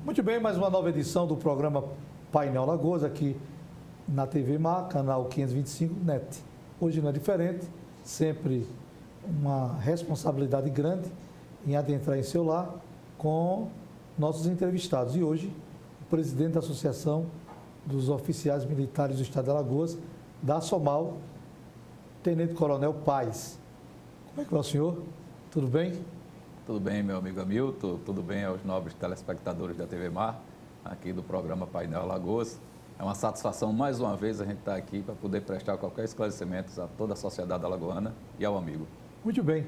Muito bem, mais uma nova edição do programa Painel Alagoas, aqui na TV Mar, canal 525 NET. Hoje não é diferente, sempre uma responsabilidade grande em adentrar em seu lar com nossos entrevistados. E hoje, o presidente da Associação dos Oficiais Militares do Estado de Alagoas, da SOMAL, Tenente Coronel Paes. Como é que vai o senhor? Tudo bem? Tudo bem, meu amigo Hamilton, tudo bem aos nobres telespectadores da TV Mar, aqui do programa Painel Alagoas. É uma satisfação, mais uma vez, a gente estar aqui para poder prestar qualquer esclarecimento a toda a sociedade alagoana e ao amigo. Muito bem.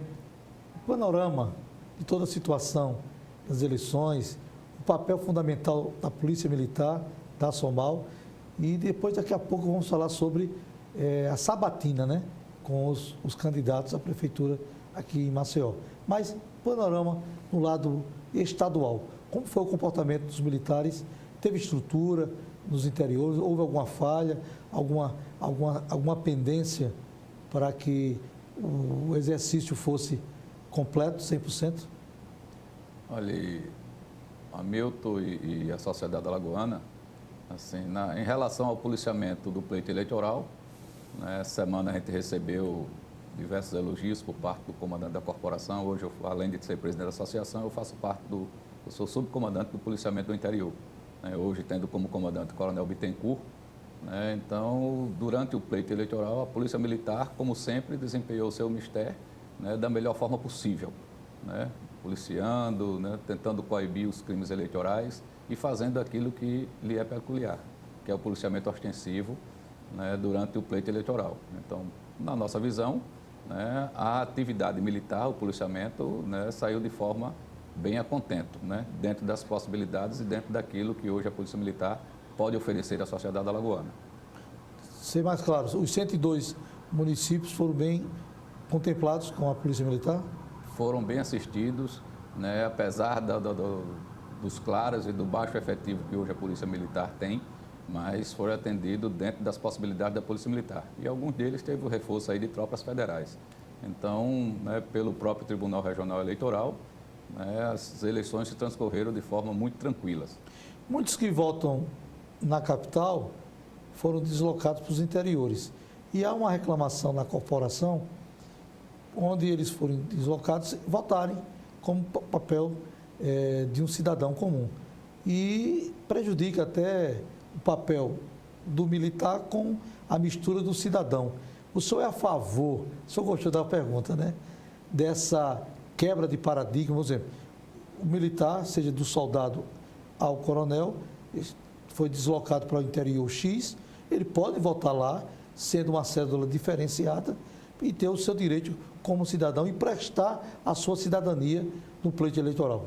O panorama de toda a situação das eleições, o papel fundamental da Polícia Militar, da SOMAL, e depois, daqui a pouco, vamos falar sobre a sabatina, né, com os candidatos à prefeitura aqui em Maceió. Mas, panorama no lado estadual. Como foi o comportamento dos militares? Teve estrutura nos interiores? Houve alguma falha? Alguma pendência para que o exercício fosse completo, 100%? Olha, Hamilton e a sociedade alagoana, assim, em relação ao policiamento do pleito eleitoral, essa semana a gente recebeu diversos elogios por parte do comandante da corporação. Hoje, além de ser presidente da associação, eu sou subcomandante do policiamento do interior. Hoje, tendo como comandante o Coronel Bittencourt. Então, durante o pleito eleitoral, a Polícia Militar, como sempre, desempenhou o seu mistério da melhor forma possível, policiando, tentando coibir os crimes eleitorais e fazendo aquilo que lhe é peculiar, que é o policiamento ostensivo durante o pleito eleitoral. Então, na nossa visão, a atividade militar, o policiamento, saiu de forma bem a contento, dentro das possibilidades e dentro daquilo que hoje a Polícia Militar pode oferecer à sociedade alagoana. Ser mais claro, os 102 municípios foram bem contemplados com a Polícia Militar? Foram bem assistidos, apesar dos claros e do baixo efetivo que hoje a Polícia Militar tem, mas foram atendidos dentro das possibilidades da Polícia Militar. E alguns deles teve o reforço aí de tropas federais. Então, pelo próprio Tribunal Regional Eleitoral, as eleições se transcorreram de forma muito tranquilas. Muitos que votam na capital foram deslocados para os interiores. E há uma reclamação na corporação, onde eles forem deslocados, votarem como papel de um cidadão comum. E prejudica até o papel do militar com a mistura do cidadão. O senhor é a favor, o senhor gostou da pergunta, dessa quebra de paradigma, por exemplo, o militar, seja do soldado ao coronel, foi deslocado para o interior X, ele pode votar lá, sendo uma cédula diferenciada, e ter o seu direito como cidadão e prestar a sua cidadania no pleito eleitoral.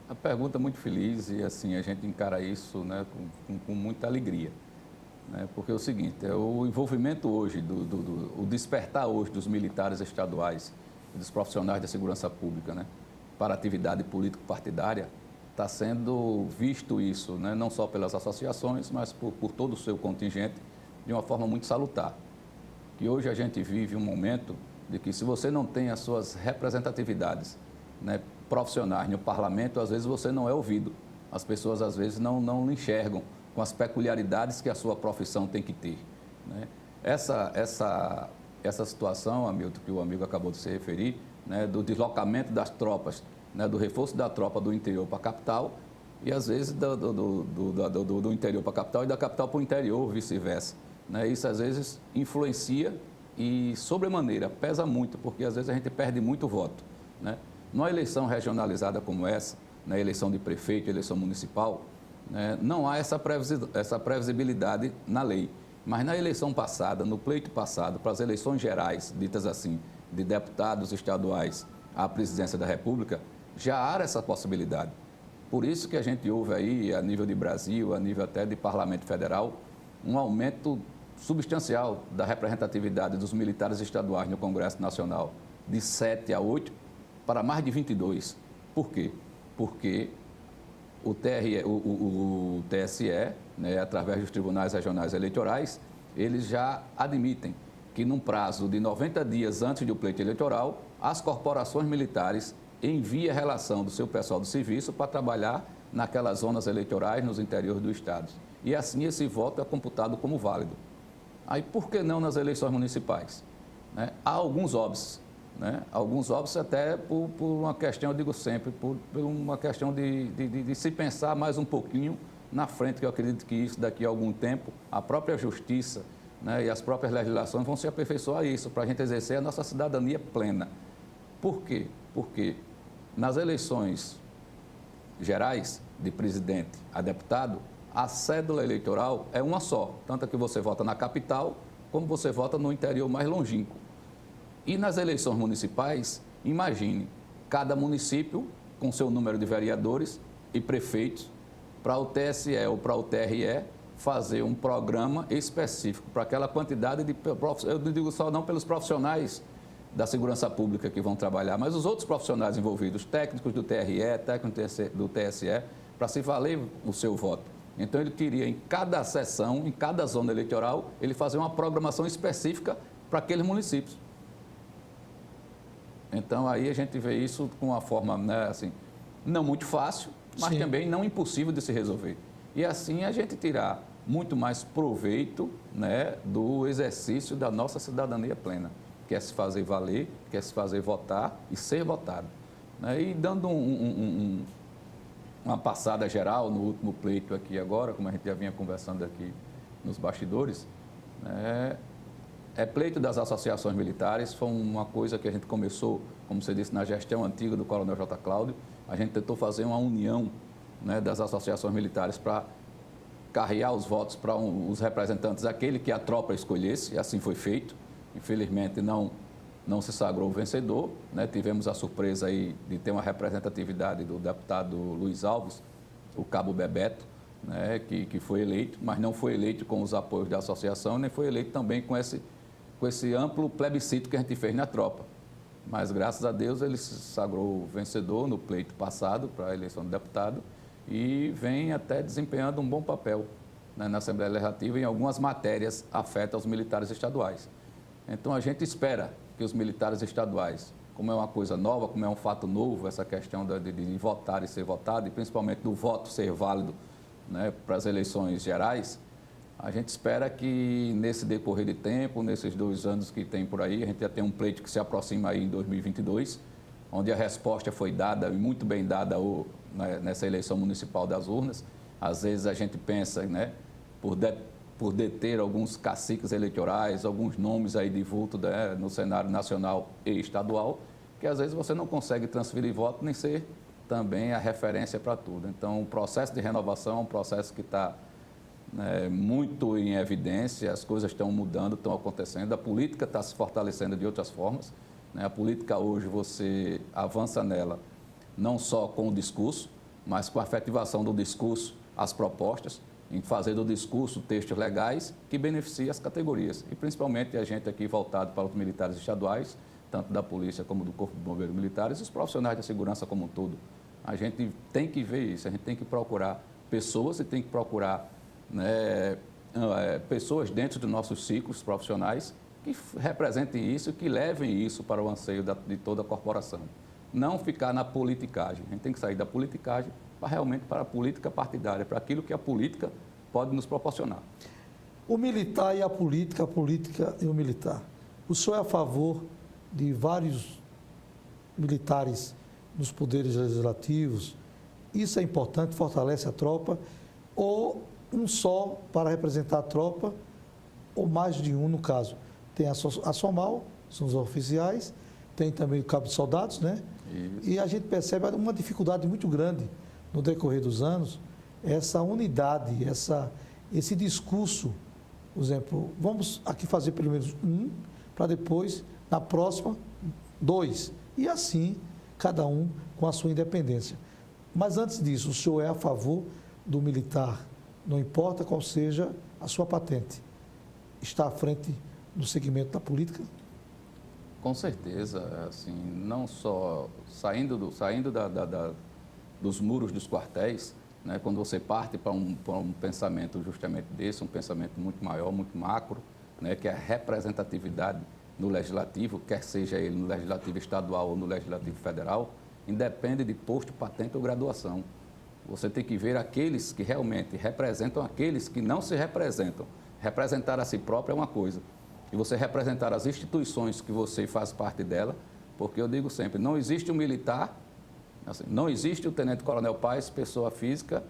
A pergunta é muito feliz e assim a gente encara isso com muita alegria. Porque é o seguinte, o envolvimento hoje, o despertar hoje dos militares estaduais e dos profissionais da segurança pública para a atividade político-partidária, está sendo visto isso, não só pelas associações, mas por todo o seu contingente, de uma forma muito salutar. Que hoje a gente vive um momento de que se você não tem as suas representatividades profissionais no parlamento, às vezes você não é ouvido. As pessoas, às vezes, não enxergam com as peculiaridades que a sua profissão tem que ter. Essa situação, Hamilton, que o amigo acabou de se referir, do deslocamento das tropas, do reforço da tropa do interior para a capital e, às vezes, do interior para a capital e da capital para o interior, vice-versa. Isso, às vezes, influencia e, sobremaneira, pesa muito, porque, às vezes, a gente perde muito voto. Numa eleição regionalizada como essa, na eleição de prefeito, eleição municipal, não há essa previsibilidade na lei. Mas na eleição passada, no pleito passado, para as eleições gerais, ditas assim, de deputados estaduais à presidência da República, já há essa possibilidade. Por isso que a gente ouve aí, a nível de Brasil, a nível até de Parlamento Federal, um aumento substancial da representatividade dos militares estaduais no Congresso Nacional, de 7 a 8 para mais de 22. Por quê? Porque o TSE, através dos tribunais regionais eleitorais, eles já admitem que, num prazo de 90 dias antes do pleito eleitoral, as corporações militares enviem a relação do seu pessoal do serviço para trabalhar naquelas zonas eleitorais nos interiores do Estado. E assim esse voto é computado como válido. Aí por que não nas eleições municipais? Né? Há alguns óbices, né? Alguns óbices até por uma questão, eu digo sempre, por uma questão de se pensar mais um pouquinho na frente, que eu acredito que isso daqui a algum tempo, a própria justiça, né, e as próprias legislações vão se aperfeiçoar isso, para a gente exercer a nossa cidadania plena. Por quê? Porque nas eleições gerais, de presidente a deputado, a cédula eleitoral é uma só, tanto que você vota na capital, como você vota no interior mais longínquo. E nas eleições municipais, imagine, cada município com seu número de vereadores e prefeitos, para o TSE ou para o TRE fazer um programa específico para aquela quantidade de profissionais, eu não digo só não pelos profissionais da segurança pública que vão trabalhar, mas os outros profissionais envolvidos, técnicos do TRE, técnicos do TSE, para se valer o seu voto. Então, ele queria, em cada sessão, em cada zona eleitoral, ele fazer uma programação específica para aqueles municípios. Então, aí a gente vê isso com uma forma, né, assim, não muito fácil, mas também não impossível de se resolver. E assim a gente tirar muito mais proveito, né, do exercício da nossa cidadania plena, que é se fazer valer, que é se fazer votar e ser votado. Né? E dando uma passada geral no último pleito aqui agora, como a gente já vinha conversando aqui nos bastidores, né, pleito das associações militares foi uma coisa que a gente começou, como você disse, na gestão antiga do Coronel J. Cláudio. A gente tentou fazer uma união, né, das associações militares para carrear os votos para os representantes, aquele que a tropa escolhesse, e assim foi feito. Infelizmente, não se sagrou o vencedor, né? Tivemos a surpresa aí de ter uma representatividade do deputado Luiz Alves, o cabo Bebeto, né? que foi eleito, mas não foi eleito com os apoios da associação, nem foi eleito também com esse amplo plebiscito que a gente fez na tropa. Mas, graças a Deus, ele se sagrou vencedor no pleito passado para a eleição do deputado e vem até desempenhando um bom papel, né, na Assembleia Legislativa em algumas matérias afetas aos militares estaduais. Então, a gente espera que os militares estaduais, como é uma coisa nova, como é um fato novo, essa questão de votar e ser votado, e principalmente do voto ser válido, né, para as eleições gerais, a gente espera que nesse decorrer de tempo, nesses 2 anos que tem por aí, a gente já tem um pleito que se aproxima aí em 2022, onde a resposta foi dada, e muito bem dada nessa eleição municipal das urnas. Às vezes a gente pensa, né, por deter alguns caciques eleitorais, alguns nomes aí de vulto, né, no cenário nacional e estadual, que às vezes você não consegue transferir voto nem ser também a referência para tudo. Então, o processo de renovação é um processo que está, né, muito em evidência, as coisas estão mudando, estão acontecendo, a política está se fortalecendo de outras formas. Né? A política hoje você avança nela não só com o discurso, mas com a efetivação do discurso, as propostas, em fazer do discurso textos legais que beneficiem as categorias. E principalmente a gente aqui voltado para os militares estaduais, tanto da polícia como do Corpo de Bombeiros Militares e os profissionais da segurança como um todo. A gente tem que ver isso, a gente tem que procurar pessoas e tem que procurar, né, pessoas dentro dos nossos ciclos profissionais que representem isso, que levem isso para o anseio de toda a corporação. Não ficar na politicagem. A gente tem que sair da politicagem para realmente para a política partidária, para aquilo que a política pode nos proporcionar. O militar e a política e o militar. O senhor é a favor de vários militares nos poderes legislativos? Isso é importante, fortalece a tropa? Ou um só para representar a tropa, ou mais de um no caso? Tem a SOMAL, são os oficiais, tem também o cabo de soldados, né? Isso. E a gente percebe uma dificuldade muito grande no decorrer dos anos, essa unidade, esse discurso. Por exemplo, vamos aqui fazer pelo menos um, para depois, na próxima, 2. E assim, cada um com a sua independência. Mas antes disso, o senhor é a favor do militar, não importa qual seja a sua patente, está à frente do segmento da política? Com certeza, assim, não só saindo dos muros dos quartéis, né, quando você parte para um pensamento justamente desse, um pensamento muito maior, muito macro, né, que é a representatividade no legislativo, quer seja ele no legislativo estadual ou no legislativo federal, independe de posto, patente ou graduação. Você tem que ver aqueles que realmente representam aqueles que não se representam. Representar a si próprio é uma coisa. E você representar as instituições que você faz parte dela, porque eu digo sempre, não existe um militar, assim, não existe o tenente-coronel Paes, pessoa física,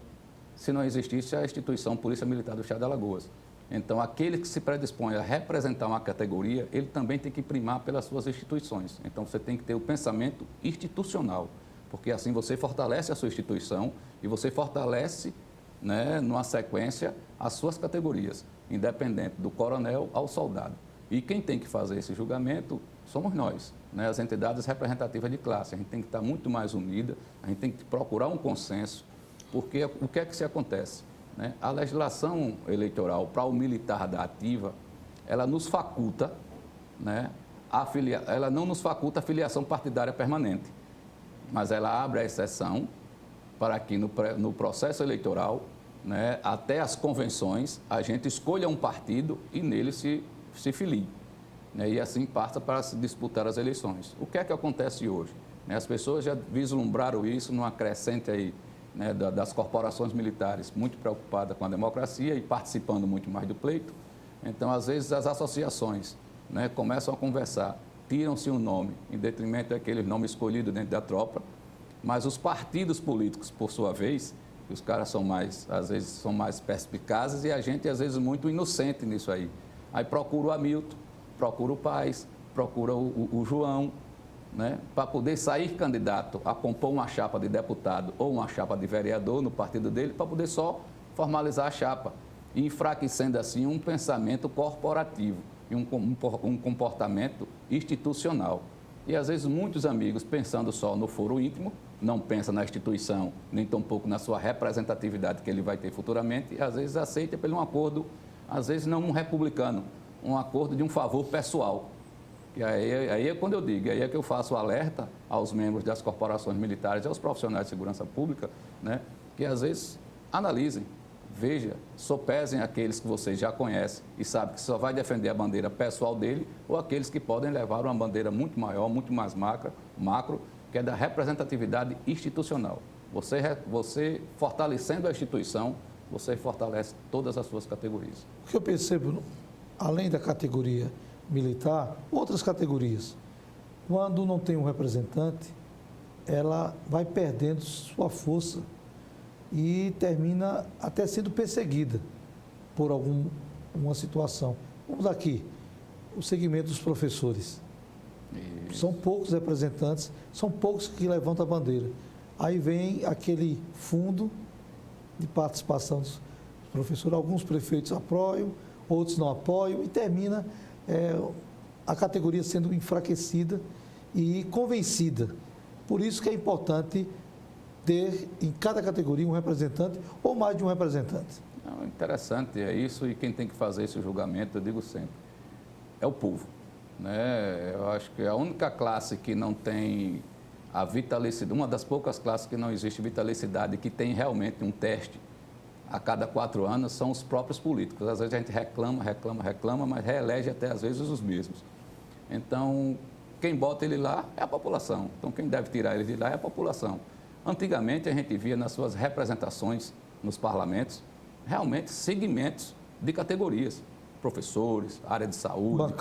se não existisse a instituição Polícia Militar do Estado de Alagoas. Então, aquele que se predispõe a representar uma categoria, ele também tem que primar pelas suas instituições. Então, você tem que ter o pensamento institucional, porque assim você fortalece a sua instituição e você fortalece, né, numa sequência, as suas categorias, independente do coronel ao soldado. E quem tem que fazer esse julgamento somos nós, né, as entidades representativas de classe. A gente tem que estar muito mais unida, a gente tem que procurar um consenso, porque o que é que se acontece? Né? A legislação eleitoral para o militar da ativa, ela nos faculta, né, ela não nos faculta a filiação partidária permanente, mas ela abre a exceção para que no processo eleitoral, né, até as convenções, a gente escolha um partido e nele se filie, né, e assim passa para se disputar as eleições. O que é que acontece hoje? Né, as pessoas já vislumbraram isso numa crescente aí, né, das corporações militares muito preocupadas com a democracia e participando muito mais do pleito. Então, às vezes, as associações, né, começam a conversar, tiram-se um nome, em detrimento daquele nome escolhido dentro da tropa, mas os partidos políticos, por sua vez, os caras são mais, às vezes, são mais perspicazes e a gente, às vezes, muito inocente nisso aí. Aí procura o Hamilton, procura o Paes, procura o João, né, para poder sair candidato a compor uma chapa de deputado ou uma chapa de vereador no partido dele, para poder só formalizar a chapa, e enfraquecendo assim um pensamento corporativo e um comportamento institucional. E às vezes muitos amigos, pensando só no foro íntimo, não pensam na instituição, nem tampouco na sua representatividade que ele vai ter futuramente, e às vezes aceita pelo um acordo, às vezes não um republicano, um acordo de um favor pessoal. E aí é quando eu digo, aí é que eu faço o alerta aos membros das corporações militares e aos profissionais de segurança pública, né, que às vezes analisem, vejam, sopesem aqueles que vocês já conhecem e sabem que só vai defender a bandeira pessoal dele ou aqueles que podem levar uma bandeira muito maior, muito mais macro, que é da representatividade institucional. Você fortalecendo a instituição, você fortalece todas as suas categorias. O que eu percebo, além da categoria militar, outras categorias, quando não tem um representante, ela vai perdendo sua força e termina até sendo perseguida por alguma situação. Vamos aqui, o segmento dos professores. Isso. São poucos representantes, são poucos que levantam a bandeira. Aí vem aquele fundo de participação dos professores, alguns prefeitos apoiam, outros não apoiam, e termina a categoria sendo enfraquecida e convencida. Por isso que é importante ter em cada categoria um representante ou mais de um representante. Não, interessante é isso, e quem tem que fazer esse julgamento, eu digo sempre, é o povo, né? Eu acho que a única classe que não tem a vitalicidade, uma das poucas classes que não existe vitalicidade, que tem realmente um teste a cada 4 anos, são os próprios políticos. Às vezes a gente reclama, mas reelege até às vezes os mesmos. Então, quem bota ele lá é a população. Então, quem deve tirar ele de lá é a população. Antigamente, a gente via nas suas representações nos parlamentos, realmente segmentos de categorias. Professores, área de saúde.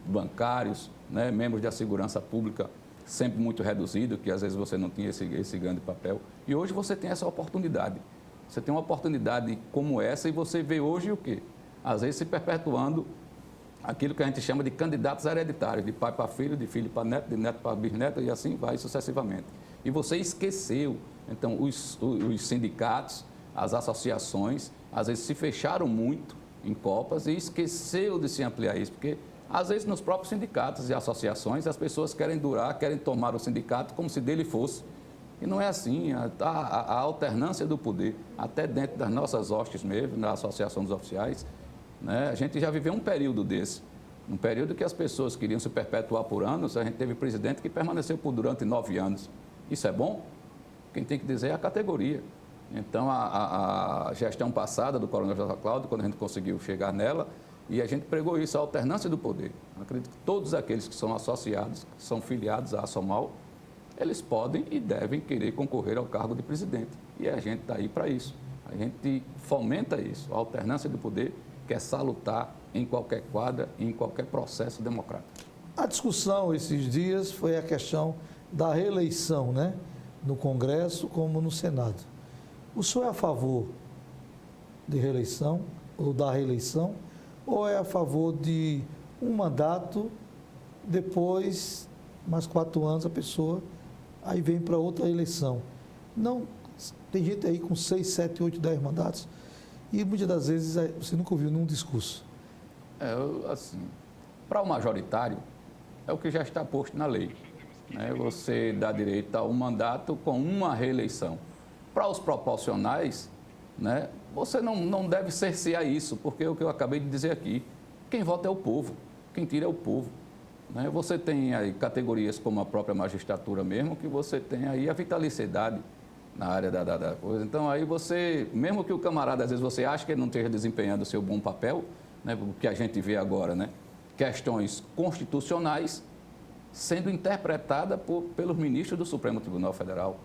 Bancários, né, membros da segurança pública, sempre muito reduzido, que às vezes você não tinha esse grande papel. E hoje você tem essa oportunidade. Você tem uma oportunidade como essa e você vê hoje o quê? Às vezes se perpetuando aquilo que a gente chama de candidatos hereditários, de pai para filho, de filho para neto, de neto para bisneto e assim vai sucessivamente. E você esqueceu, então, os sindicatos, as associações, às vezes se fecharam muito em copas e esqueceu de se ampliar isso, porque às vezes nos próprios sindicatos e associações as pessoas querem querem tomar o sindicato como se dele fosse. E não é assim, a alternância do poder, até dentro das nossas hostes mesmo, na Associação dos Oficiais, né, a gente já viveu um período desse, um período que as pessoas queriam se perpetuar por anos, a gente teve presidente que permaneceu durante 9 anos. Isso é bom? Quem tem que dizer é a categoria. Então, a gestão passada do Coronel José Cláudio, quando a gente conseguiu chegar nela, e a gente pregou isso, a alternância do poder. Eu acredito que todos aqueles que são associados, que são filiados à ASSOMAL, eles podem e devem querer concorrer ao cargo de presidente. E a gente está aí para isso. A gente fomenta isso, a alternância de poder, que é salutar em qualquer quadra, em qualquer processo democrático. A discussão esses dias foi a questão da reeleição, né? No Congresso como no Senado. O senhor é a favor de reeleição ou da reeleição, ou é a favor de um mandato, depois, mais 4 anos, a pessoa aí vem para outra eleição? Não, tem gente aí com 6, 7, 8, 10 mandatos e muitas das vezes você nunca ouviu nenhum discurso. Assim, para o majoritário, é o que já está posto na lei. Né? Você dá direito a um mandato com uma reeleição. Para os proporcionais, né, você não deve cercear isso, porque é o que eu acabei de dizer aqui. Quem vota é o povo, quem tira é o povo. Né? Você tem aí categorias como a própria magistratura mesmo, que você tem aí a vitaliciedade na área da coisa. Então, aí você, mesmo que o camarada, às vezes você acha que ele não esteja desempenhando o seu bom papel, né, o que a gente vê agora, né, questões constitucionais sendo interpretadas pelos ministros do Supremo Tribunal Federal,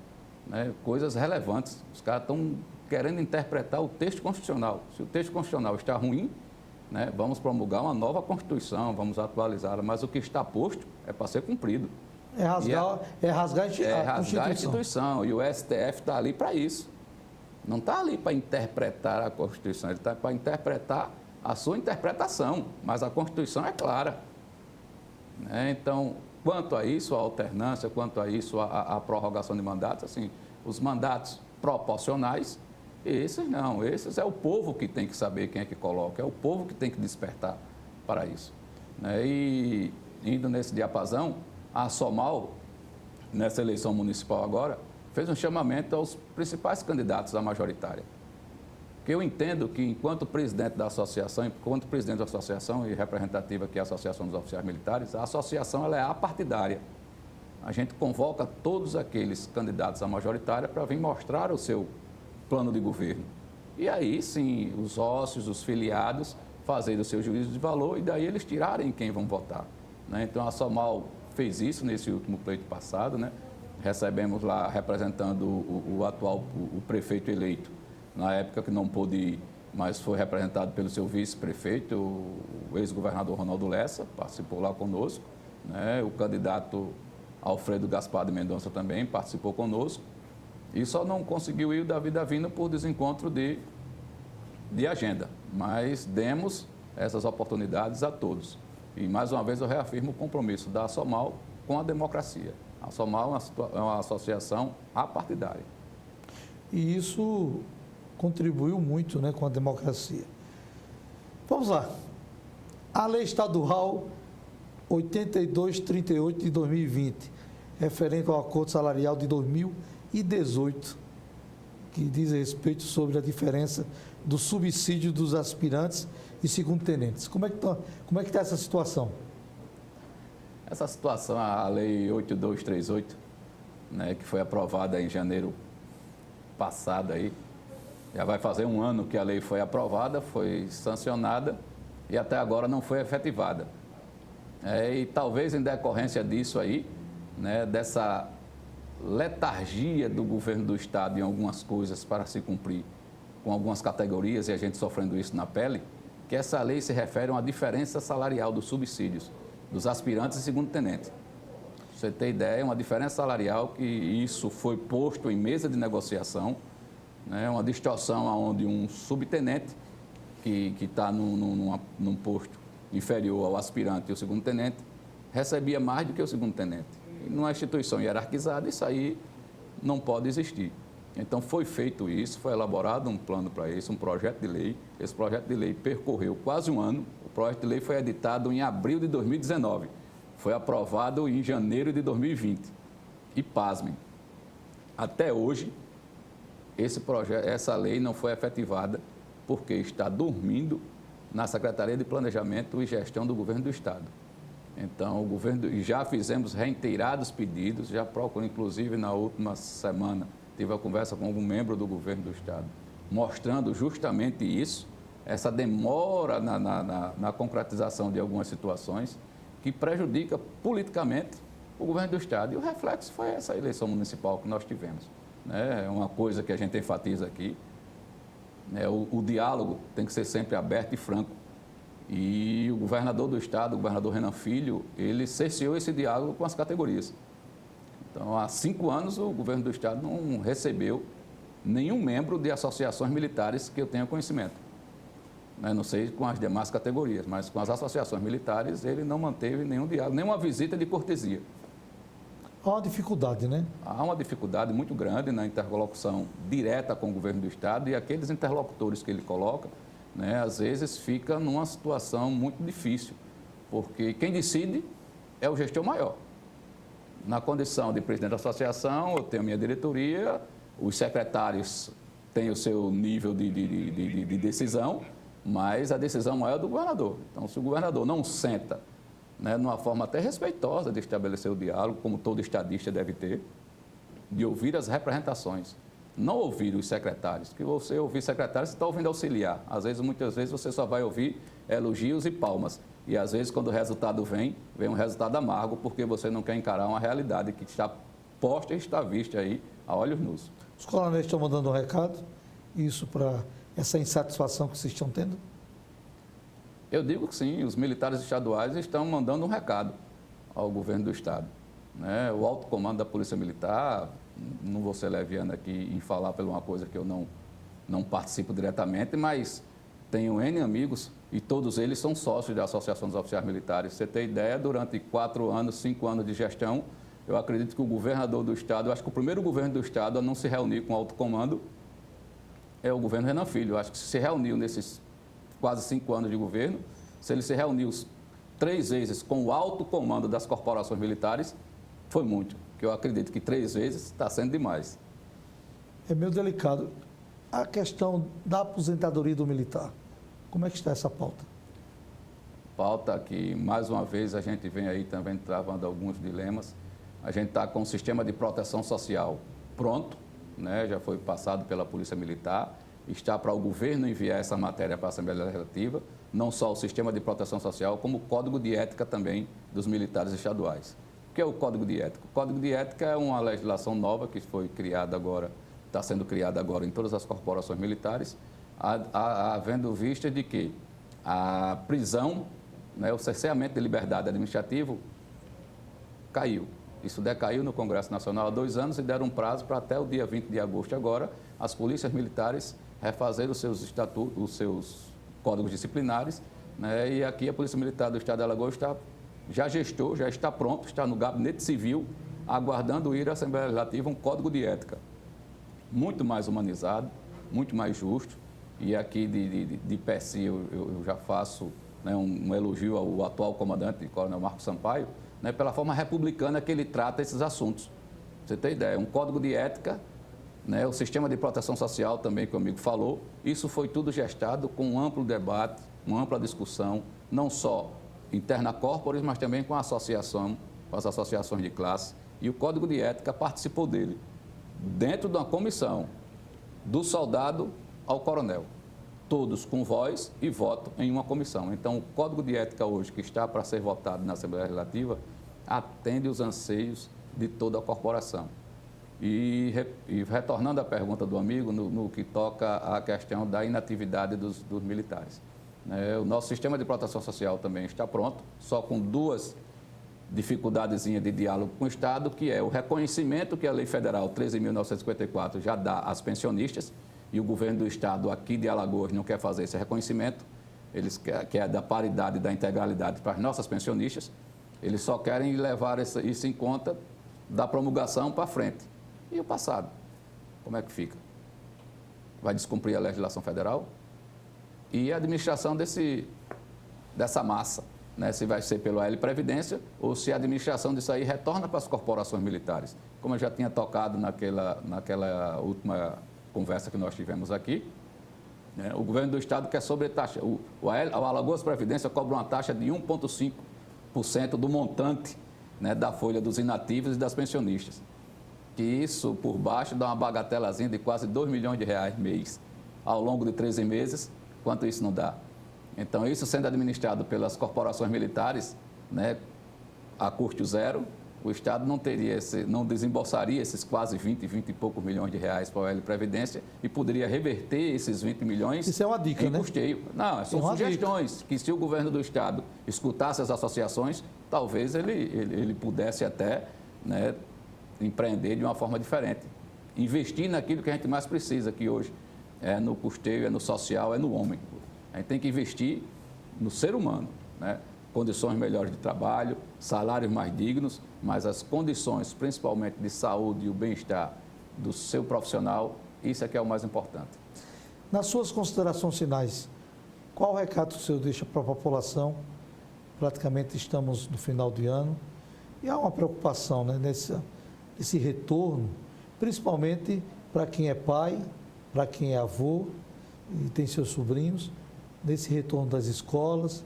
né, coisas relevantes. Os caras estão querendo interpretar o texto constitucional. Se o texto constitucional está ruim, né, vamos promulgar uma nova Constituição, vamos atualizá-la, mas o que está posto é para ser cumprido. É rasgar a Constituição. E o STF está ali para isso. Não está ali para interpretar a Constituição, ele está para interpretar a sua interpretação, mas a Constituição é clara. Né? Então, quanto a isso, a alternância, quanto a isso, a prorrogação de mandatos, assim, os mandatos proporcionais, esses não, esses é o povo que tem que saber quem é que coloca, é o povo que tem que despertar para isso. Né? E indo nesse diapasão, a SOMAL, nessa eleição municipal agora, fez um chamamento aos principais candidatos à majoritária. Porque eu entendo que, enquanto presidente da associação e representativa que é a Associação dos Oficiais Militares, a associação ela é apartidária. A gente convoca todos aqueles candidatos à majoritária para vir mostrar o seu plano de governo. E aí, sim, os sócios, os filiados, fazerem o seu juízo de valor e daí eles tirarem quem vão votar. Né? Então, a SOMAL fez isso nesse último pleito passado, né? Recebemos lá, representando o atual o prefeito eleito, na época que não pôde ir, mas foi representado pelo seu vice-prefeito, o ex-governador Ronaldo Lessa, participou lá conosco, né? O candidato Alfredo Gaspar de Mendonça também participou conosco, e só não conseguiu ir o Davi Davino por desencontro de agenda, mas demos essas oportunidades a todos. E, mais uma vez, eu reafirmo o compromisso da SOMAL com a democracia. A SOMAL é uma associação apartidária. E isso contribuiu muito, né, com a democracia. Vamos lá. A Lei Estadual 8238 de 2020, referente ao acordo salarial de 2018, que diz respeito sobre a diferença do subsídio dos aspirantes e segundo-tenentes. Como é que está essa situação? Essa situação, a Lei 8238, né, que foi aprovada em janeiro passado, aí, já vai fazer 1 ano que a lei foi aprovada, foi sancionada e até agora não foi efetivada. E talvez em decorrência disso aí, né, dessa letargia do governo do Estado em algumas coisas para se cumprir com algumas categorias, e a gente sofrendo isso na pele, que essa lei se refere a uma diferença salarial dos subsídios dos aspirantes e segundo-tenente. Você tem ideia, uma diferença salarial que isso foi posto em mesa de negociação, né, uma distorção onde um subtenente que está num posto inferior ao aspirante e o segundo-tenente recebia mais do que o segundo-tenente. E numa instituição hierarquizada, isso aí não pode existir. Então, foi feito isso, foi elaborado um plano para isso, um projeto de lei. Esse projeto de lei percorreu quase 1 ano. O projeto de lei foi editado em abril de 2019. Foi aprovado em janeiro de 2020. E, pasmem, até hoje, essa lei não foi efetivada porque está dormindo na Secretaria de Planejamento e Gestão do Governo do Estado. Então, já fizemos reiterados pedidos, já procuramos, inclusive, na última semana, tive a conversa com algum membro do Governo do Estado, mostrando justamente isso, essa demora na concretização de algumas situações que prejudica politicamente o governo do Estado. E o reflexo foi essa eleição municipal que nós tivemos. Né? É uma coisa que a gente enfatiza aqui. Né? O diálogo tem que ser sempre aberto e franco. E o governador do Estado, o governador Renan Filho, ele cerceou esse diálogo com as categorias. Então, há 5 anos, o governo do Estado não recebeu nenhum membro de associações militares que eu tenha conhecimento. Não sei com as demais categorias, mas com as associações militares ele não manteve nenhum diálogo, nenhuma visita de cortesia. Há uma dificuldade, né? Há uma dificuldade muito grande na interlocução direta com o governo do Estado e aqueles interlocutores que ele coloca, né, às vezes fica numa situação muito difícil, porque quem decide é o gestor maior. Na condição de presidente da associação, eu tenho a minha diretoria, os secretários têm o seu nível de decisão, mas a decisão maior é do governador. Então, se o governador não senta, né, numa forma até respeitosa de estabelecer o diálogo, como todo estadista deve ter, de ouvir as representações, não ouvir os secretários, que você ouvir secretários, você está ouvindo auxiliar. Às vezes, muitas vezes, você só vai ouvir elogios e palmas. E, às vezes, quando o resultado vem um resultado amargo, porque você não quer encarar uma realidade que está posta e está vista aí a olhos nus. Os coronéis estão mandando um recado, isso para essa insatisfação que vocês estão tendo? Eu digo que sim, os militares estaduais estão mandando um recado ao governo do Estado. Né? O alto comando da Polícia Militar, não vou ser leviano aqui em falar por uma coisa que eu não participo diretamente, mas tenho N amigos e todos eles são sócios da Associação dos Oficiais Militares. Você tem ideia, durante 4 anos, 5 anos de gestão, eu acredito que o governador do Estado, eu acho que o primeiro governo do Estado a não se reunir com o alto comando é o governo Renan Filho. Eu acho que se reuniu nesses quase 5 anos de governo, se ele se reuniu 3 vezes com o alto comando das corporações militares, foi muito. Que eu acredito que 3 vezes está sendo demais. É meio delicado. A questão da aposentadoria do militar, como é que está essa pauta? Pauta que, mais uma vez, a gente vem aí também travando alguns dilemas. A gente está com o sistema de proteção social pronto, né? Já foi passado pela Polícia Militar, está para o governo enviar essa matéria para a Assembleia Legislativa, não só o sistema de proteção social, como o Código de Ética também dos militares estaduais. O que é o Código de Ética? O Código de Ética é uma legislação nova que foi criada agora, está sendo criada agora em todas as corporações militares, havendo vista de que a prisão, né, o cerceamento de liberdade administrativo caiu. Isso decaiu no Congresso Nacional há 2 anos e deram um prazo para até o dia 20 de agosto agora as polícias militares refazer os seus estatutos, os seus códigos disciplinares, né, e aqui a Polícia Militar do Estado de Alagoas já gestou, já está pronto, está no gabinete civil, aguardando ir à Assembleia Legislativa um código de ética muito mais humanizado, muito mais justo. E aqui de PSI eu já faço, né, um elogio ao atual comandante, Coronel Marcos Sampaio, né, pela forma republicana que ele trata esses assuntos. Você tem ideia, um código de ética, né, o sistema de proteção social também que o amigo falou, isso foi tudo gestado com um amplo debate, uma ampla discussão, não só interna corporis, mas também com a associação, com as associações de classe. E o Código de Ética participou dele, dentro de uma comissão, do soldado ao coronel. Todos com voz e voto em uma comissão. Então, o Código de Ética hoje, que está para ser votado na Assembleia Legislativa, atende os anseios de toda a corporação. E retornando à pergunta do amigo, no que toca à questão da inatividade dos militares. O nosso sistema de proteção social também está pronto, só com 2 dificuldadezinhas de diálogo com o Estado, que é o reconhecimento que a Lei Federal 13.954 já dá às pensionistas, e o governo do Estado aqui de Alagoas não quer fazer esse reconhecimento, eles querem da paridade e da integralidade para as nossas pensionistas, eles só querem levar isso em conta da promulgação para frente. E o passado? Como é que fica? Vai descumprir a legislação federal? E a administração dessa massa, né? Se vai ser pelo AL Previdência ou se a administração disso aí retorna para as corporações militares. Como eu já tinha tocado naquela última conversa que nós tivemos aqui, né? O governo do Estado quer sobretaxa. O Alagoas Previdência cobra uma taxa de 1,5% do montante, né, da folha dos inativos e das pensionistas. Que isso, por baixo, dá uma bagatelazinha de quase R$ 2 milhões mês. Ao longo de 13 meses, quanto isso não dá? Então, isso sendo administrado pelas corporações militares, né, a custo zero, o Estado não desembolsaria esses quase 20 e poucos milhões de reais para a OL Previdência e poderia reverter esses 20 milhões Isso é uma dica, em né? custeio. Não, são sugestões que, se o governo do Estado escutasse as associações, talvez ele pudesse até, né, empreender de uma forma diferente. Investir naquilo que a gente mais precisa, que hoje é no custeio, é no social, é no homem. A gente tem que investir no ser humano, né? Condições melhores de trabalho, salários mais dignos, mas as condições, principalmente de saúde e o bem-estar do seu profissional, isso é que é o mais importante. Nas suas considerações finais, qual recado o senhor deixa para a população? Praticamente estamos no final de ano e há uma preocupação, né, nesse retorno, principalmente para quem é pai, para quem é avô e tem seus sobrinhos, nesse retorno das escolas.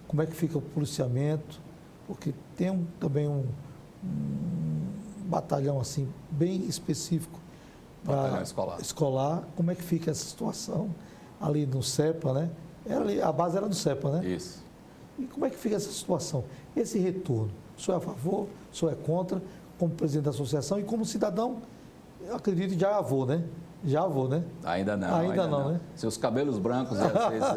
Como é que fica o policiamento? Porque tem também um batalhão assim bem específico para escolar. Como é que fica essa situação ali no CEPA, né? A base era do CEPA, né? Isso. E como é que fica essa situação? Esse retorno, o senhor é a favor, o senhor é contra, como presidente da associação e como cidadão, eu acredito já avô, né? Já avô, né? Ainda não. Ainda não, né? Seus cabelos brancos, às vezes,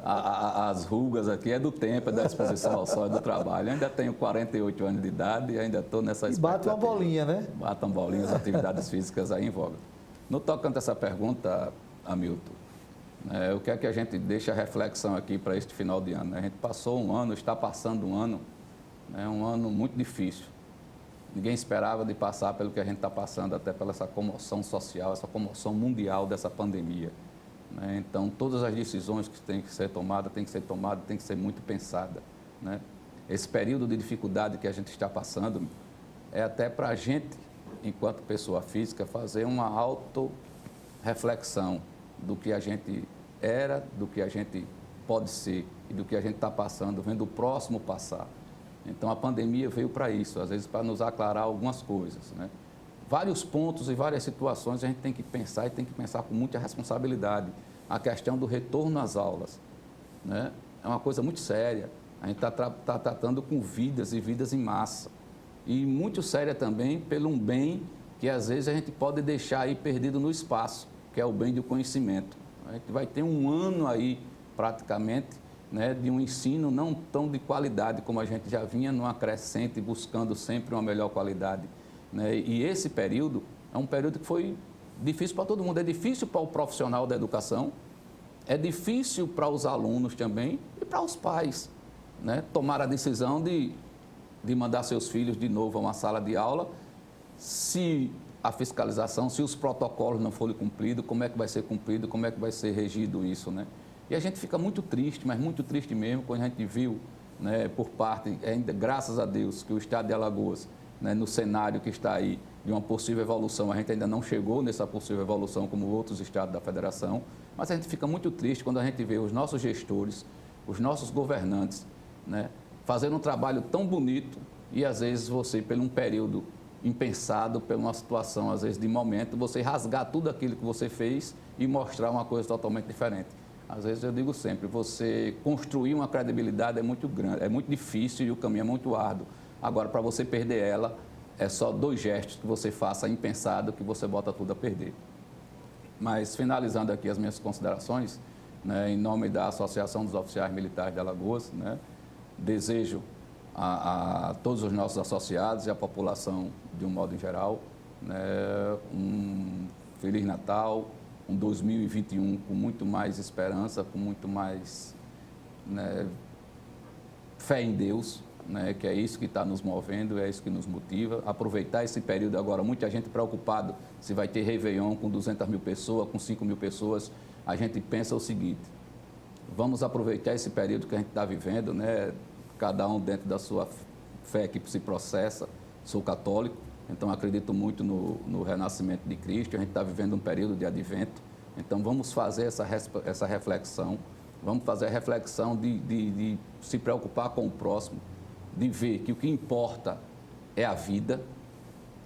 as rugas aqui é do tempo, é da exposição ao sol, é do trabalho. Eu ainda tenho 48 anos de idade e ainda estou nessa expectativa. E bate uma bolinha, né? Bate uma bolinha, as atividades físicas aí em voga. No tocante a essa pergunta, Hamilton, eu quero que a gente deixe a reflexão aqui para este final de ano. A gente passou um ano, está passando um ano muito difícil. Ninguém esperava de passar pelo que a gente está passando, até pela essa comoção social, essa comoção mundial dessa pandemia. Então, todas as decisões que têm que ser tomadas, têm que ser muito pensadas. Esse período de dificuldade que a gente está passando é até para a gente, enquanto pessoa física, fazer uma auto-reflexão do que a gente era, do que a gente pode ser e do que a gente está passando, vendo o próximo passar. Então, a pandemia veio para isso, às vezes para nos aclarar algumas coisas. Vários pontos e várias situações a gente tem que pensar e tem que pensar com muita responsabilidade. A questão do retorno às aulas, é uma coisa muito séria. A gente está tratando com vidas e vidas em massa. E muito séria também pelo um bem que, às vezes, a gente pode deixar aí perdido no espaço, que é o bem do conhecimento. A gente vai ter um ano aí, praticamente, de um ensino não tão de qualidade como a gente já vinha numa crescente, buscando sempre uma melhor qualidade. E esse período é um período que foi difícil para todo mundo. É difícil para o profissional da educação, é difícil para os alunos também e para os pais, tomar a decisão de mandar seus filhos de novo a uma sala de aula. Se a fiscalização, se os protocolos não forem cumpridos, como é que vai ser cumprido, como é que vai ser regido isso, E a gente fica muito triste, mas muito triste mesmo, quando a gente viu, por parte, ainda graças a Deus, que o Estado de Alagoas, no cenário que está aí, de uma possível evolução, a gente ainda não chegou nessa possível evolução como outros estados da federação, mas a gente fica muito triste quando a gente vê os nossos gestores, os nossos governantes, fazendo um trabalho tão bonito e, às vezes, você, por um período impensado, por uma situação, às vezes, de momento, você rasgar tudo aquilo que você fez e mostrar uma coisa totalmente diferente. Às vezes eu digo sempre, você construir uma credibilidade é muito grande, é muito difícil e o caminho é muito árduo. Agora, para você perder ela, é só 2 gestos que você faça impensado que você bota tudo a perder. Mas, finalizando aqui as minhas considerações, em nome da Associação dos Oficiais Militares de Alagoas, desejo a todos os nossos associados e a população de um modo em geral, um Feliz Natal, um 2021 com muito mais esperança, com muito mais fé em Deus, que é isso que está nos movendo, é isso que nos motiva. Aproveitar esse período agora, muita gente preocupada se vai ter Réveillon com 200 mil pessoas, com 5 mil pessoas. A gente pensa o seguinte, vamos aproveitar esse período que a gente está vivendo, cada um dentro da sua fé que se processa. Sou católico, então acredito muito no renascimento de Cristo. A gente está vivendo um período de advento, então vamos fazer essa reflexão, vamos fazer a reflexão de se preocupar com o próximo, de ver que o que importa é a vida,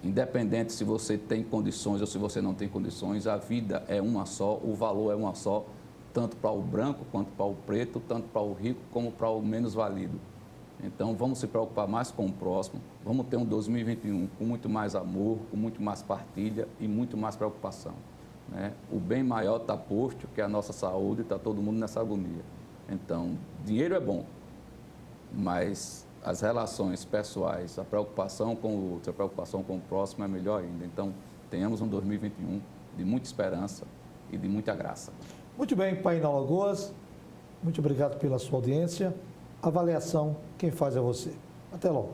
independente se você tem condições ou se você não tem condições, a vida é uma só, o valor é uma só, tanto para o branco quanto para o preto, tanto para o rico como para o menos valido. Então, vamos se preocupar mais com o próximo, vamos ter um 2021 com muito mais amor, com muito mais partilha e muito mais preocupação, né? O bem maior está posto, que é a nossa saúde, está todo mundo nessa agonia. Então, dinheiro é bom, mas as relações pessoais, a preocupação com o outro, a preocupação com o próximo é melhor ainda. Então, tenhamos um 2021 de muita esperança e de muita graça. Muito bem, Painel Alagoas, muito obrigado pela sua audiência. Avaliação, quem faz é você. Até logo.